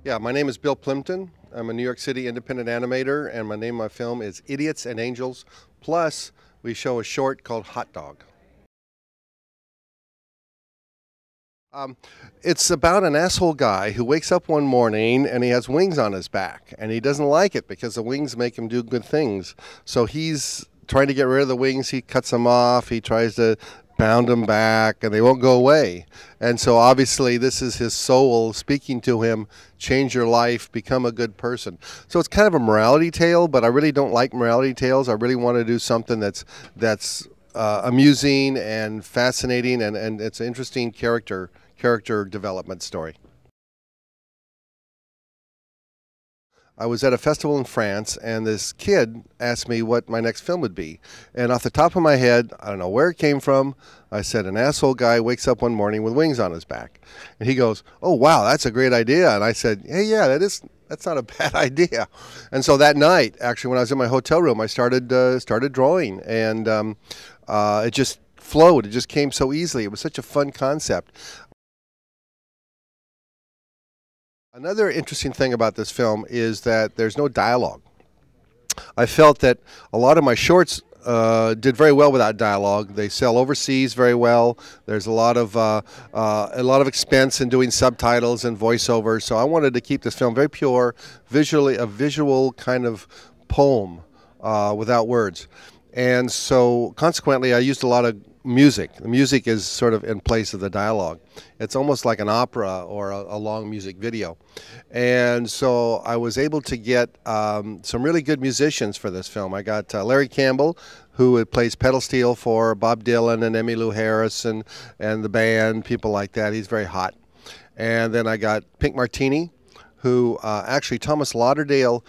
Yeah, my name is Bill Plimpton. I'm a New York City independent animator, and my name of my film is Idiots and Angels. Plus, we show a short called Hot Dog. It's about an asshole guy who wakes up one morning and he has wings on his back, and he doesn't like it because the wings make him do good things. So he's trying to get rid of the wings. He cuts them off. He tries to bound them back, and they won't go away. And so obviously this is his soul speaking to him: change your life, become a good person. So it's kind of a morality tale, but I really don't like morality tales. I really want to do something that's amusing and fascinating, and it's an interesting character development story. I was at a festival in France, and this kid asked me what my next film would be. And off the top of my head, I don't know where it came from, I said, an asshole guy wakes up one morning with wings on his back. And he goes, "Oh, wow, that's a great idea." And I said, "Hey, yeah, that's not a bad idea." And so that night, actually, when I was in my hotel room, I started drawing, and it just flowed. It just came so easily. It was such a fun concept. Another interesting thing about this film is that there's no dialogue. I felt that a lot of my shorts did very well without dialogue. They sell overseas very well. There's a lot of expense in doing subtitles and voiceovers. So I wanted to keep this film very pure, visually a visual kind of poem without words. And so consequently, I used a lot of music. The music is sort of in place of the dialogue. It's almost like an opera or a long music video. And so I was able to get some really good musicians for this film. I got Larry Campbell, who plays pedal steel for Bob Dylan and Emmylou Harris and the band, people like that. He's very hot. And then I got Pink Martini, who actually Thomas Lauderdale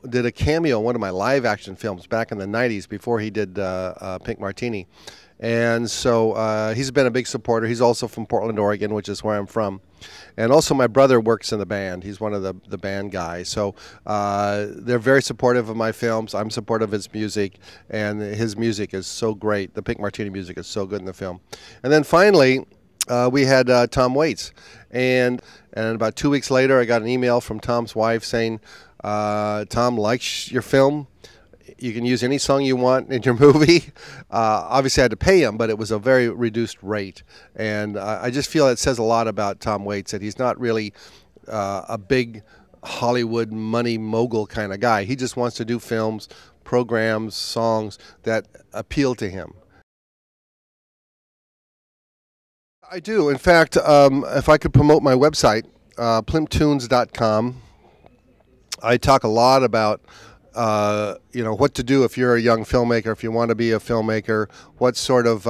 did a cameo in one of my live action films back in the 90s before he did Pink Martini. And so he's been a big supporter. He's also from Portland, Oregon, which is where I'm from. And also my brother works in the band. He's one of the band guys. So they're very supportive of my films. I'm supportive of his music, and his music is so great. The Pink Martini music is so good in the film. And then finally, we had Tom Waits. And about 2 weeks later, I got an email from Tom's wife saying, "Tom likes your film. You can use any song you want in your movie." Obviously, I had to pay him, but it was a very reduced rate. And I just feel it says a lot about Tom Waits, that he's not really a big Hollywood money mogul kind of guy. He just wants to do films, programs, songs that appeal to him. I do. In fact, if I could promote my website, plimptunes.com, I talk a lot about what to do if you're a young filmmaker, if you want to be a filmmaker, what sort of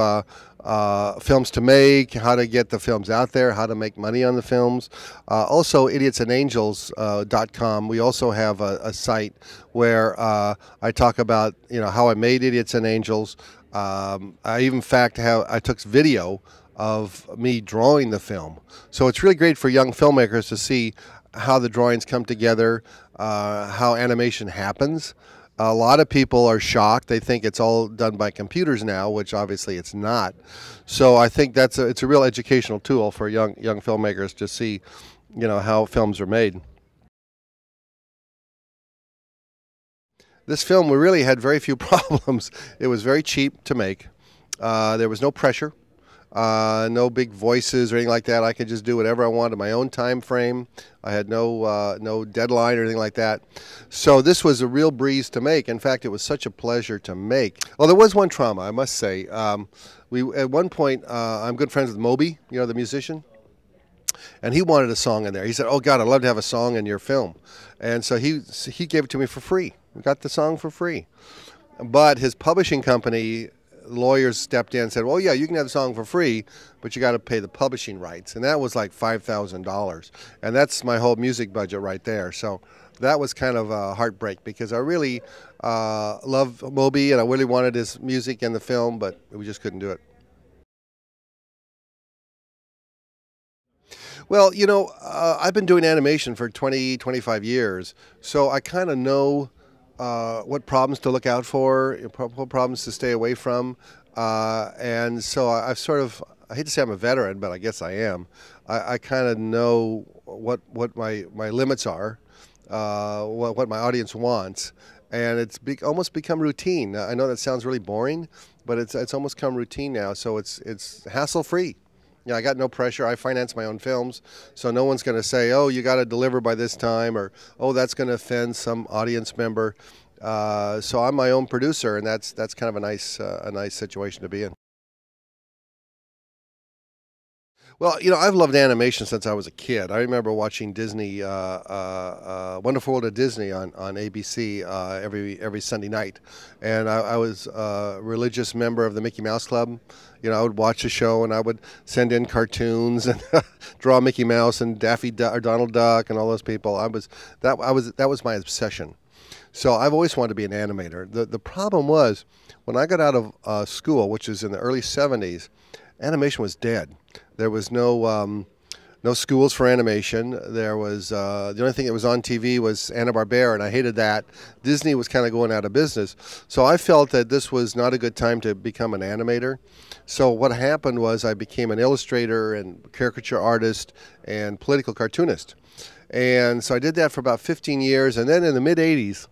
films to make, how to get the films out there, how to make money on the films. Also, idiotsandangels.com, we also have a site where I talk about how I made Idiots and Angels. I even, in fact, I took video of me drawing the film. So it's really great for young filmmakers to see how the drawings come together, how animation happens. A lot of people are shocked. They think it's all done by computers now, which obviously it's not. So I think it's a real educational tool for young filmmakers to see, how films are made. This film, we really had very few problems. It was very cheap to make. There was no pressure. No big voices or anything like that. I could just do whatever I wanted in my own time frame. I had no deadline or anything like that. So this was a real breeze to make. In fact, it was such a pleasure to make. Well, there was one trauma, I must say. At one point, I'm good friends with Moby, the musician, and he wanted a song in there. He said, "Oh God, I'd love to have a song in your film," and so he gave it to me for free. We got the song for free, but his publishing company lawyers stepped in and said, "Well, yeah, you can have the song for free, but you got to pay the publishing rights." And that was like $5,000. And that's my whole music budget right there. So that was kind of a heartbreak, because I really love Moby and I really wanted his music in the film, but we just couldn't do it. Well, I've been doing animation for 25 years, so I kind of know what problems to look out for, what problems to stay away from. And so I've sort of, I hate to say I'm a veteran, but I guess I am. I kind of know what my limits are, what my audience wants, and it's almost become routine. I know that sounds really boring, but it's almost become routine now. So it's hassle free. Yeah, I got no pressure. I finance my own films, so no one's going to say, "Oh, you got to deliver by this time," or "Oh, that's going to offend some audience member." So I'm my own producer, and that's kind of a nice situation to be in. Well, I've loved animation since I was a kid. I remember watching Disney, Wonderful World of Disney on ABC every Sunday night, and I was a religious member of the Mickey Mouse Club. I would watch the show, and I would send in cartoons and draw Mickey Mouse and or Donald Duck and all those people. That was my obsession. So I've always wanted to be an animator. The problem was when I got out of school, which is in the early '70s, animation was dead. There was no schools for animation. There was the only thing that was on TV was Hanna-Barbera, and I hated that. Disney was kind of going out of business, so I felt that this was not a good time to become an animator. So what happened was I became an illustrator and caricature artist and political cartoonist, and so I did that for about 15 years. And then in the mid '80s,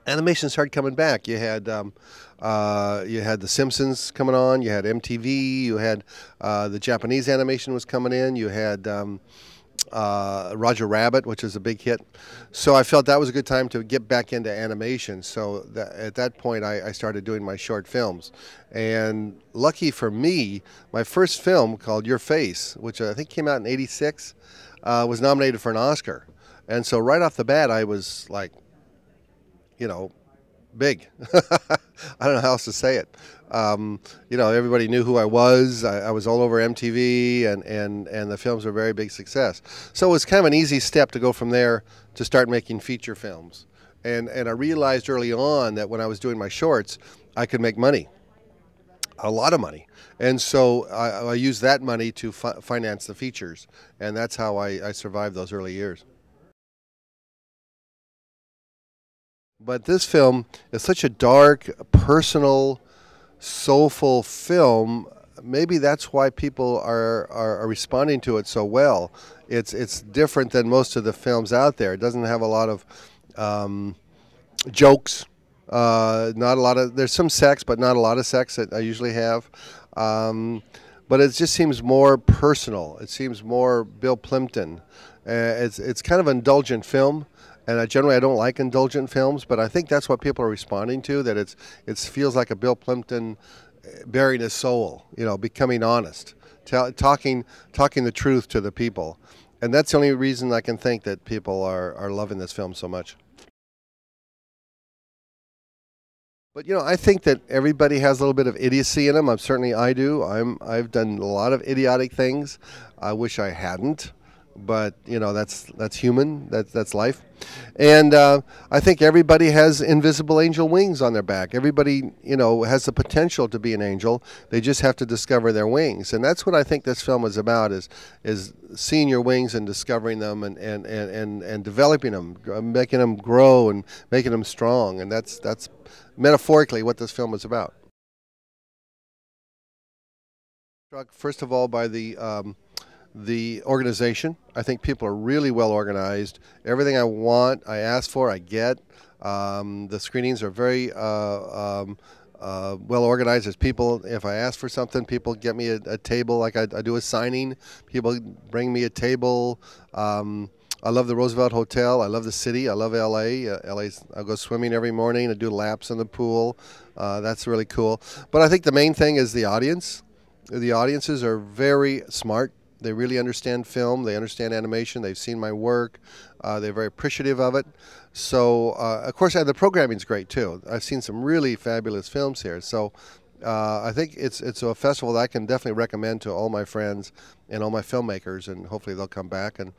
animation started coming back. You had The Simpsons coming on. You had MTV. You had the Japanese animation was coming in. You had Roger Rabbit, which is a big hit. So I felt that was a good time to get back into animation. So at that point, I started doing my short films. And lucky for me, my first film called Your Face, which I think came out in '86, was nominated for an Oscar. And so right off the bat, I was like, big. I don't know how else to say it. Everybody knew who I was. I was all over MTV, and the films were a very big success. So it was kind of an easy step to go from there to start making feature films. And I realized early on that when I was doing my shorts, I could make money, a lot of money. And so I used that money to finance the features, and that's how I survived those early years. But this film is such a dark, personal, soulful film. Maybe that's why people are responding to it so well. It's different than most of the films out there. It doesn't have a lot of jokes. Not a lot of. There's some sex, but not a lot of sex that I usually have. But it just seems more personal. It seems more Bill Plimpton. It's kind of an indulgent film. And generally, I don't like indulgent films, but I think that's what people are responding to. That it feels like a Bill Plimpton bearing his soul, becoming honest, talking the truth to the people, and that's the only reason I can think that people are loving this film so much. But I think that everybody has a little bit of idiocy in them. I do. I've done a lot of idiotic things. I wish I hadn't. But that's human. That's life, and I think everybody has invisible angel wings on their back. Everybody has the potential to be an angel. They just have to discover their wings, and that's what I think this film is about: is seeing your wings and discovering them, and developing them, making them grow and making them strong. And that's metaphorically what this film is about. First of all, by the organization. I think people are really well organized. Everything I want, I ask for, I get. The screenings are very well organized. There's people, if I ask for something, people get me a table. Like I do a signing, people bring me a table. I love the Roosevelt Hotel. I love the city. I love LA. I go swimming every morning. I do laps in the pool. That's really cool. But I think the main thing is the audience. The audiences are very smart. They really understand film. They understand animation. They've seen my work. They're very appreciative of it. So, of course, the programming's great too. I've seen some really fabulous films here. So, I think it's a festival that I can definitely recommend to all my friends and all my filmmakers, and hopefully they'll come back. And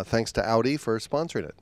thanks to Audi for sponsoring it.